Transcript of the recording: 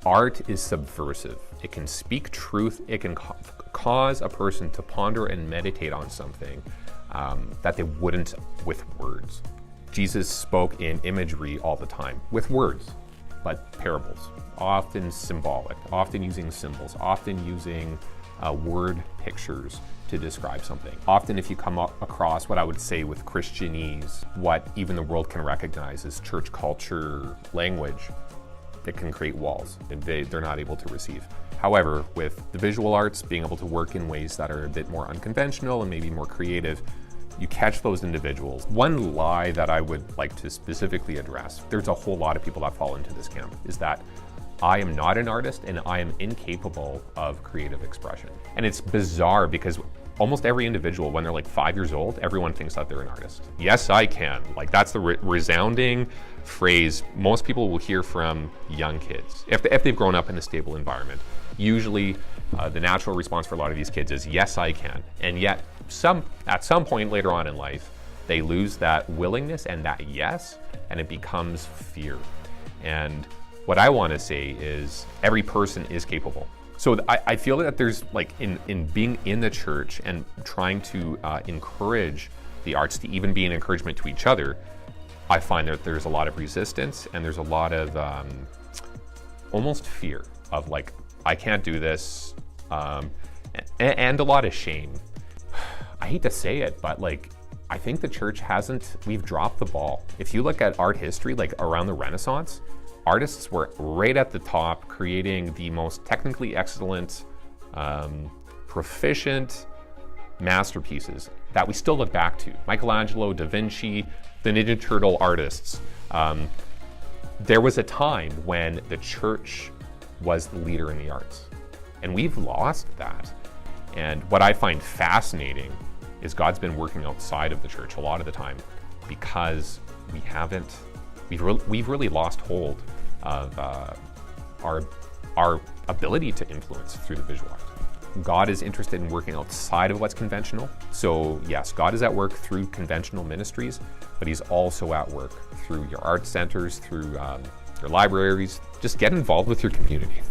art is subversive. It can speak truth. It can cause a person to ponder and meditate on something that they wouldn't with words. Jesus spoke in imagery all the time, with words, but parables, often symbolic, often using symbols, often using word pictures to describe something. Often if you come across what I would say with Christianese, what even the world can recognize as church culture language, it can create walls and they're not able to receive. However, with the visual arts being able to work in ways that are a bit more unconventional and maybe more creative, you catch those individuals. One lie that I would like to specifically address, there's a whole lot of people that fall into this camp, is that I am not an artist and I am incapable of creative expression. And it's bizarre because almost every individual, when they're like 5 years old, everyone thinks that they're an artist. Yes, I can. Like that's the resounding phrase most people will hear from young kids. If they've grown up in a stable environment, usually the natural response for a lot of these kids is, yes, I can. And yet at some point later on in life, they lose that willingness and that yes, and it becomes fear. And what I want to say is every person is capable. So I feel that there's like in being in the church and trying to encourage the arts to even be an encouragement to each other, I find that there's a lot of resistance and there's a lot of almost fear of like, I can't do this, and a lot of shame. I hate to say it, but like, I think the church we've dropped the ball. If you look at art history, like around the Renaissance, artists were right at the top, creating the most technically excellent, proficient masterpieces that we still look back to. Michelangelo, Da Vinci, the Ninja Turtle artists. There was a time when the church was the leader in the arts, and we've lost that. And what I find fascinating is God's been working outside of the church a lot of the time because we've really lost hold of our ability to influence through the visual art. God is interested in working outside of what's conventional. So yes, God is at work through conventional ministries, but he's also at work through your art centers, through your libraries. Just get involved with your community.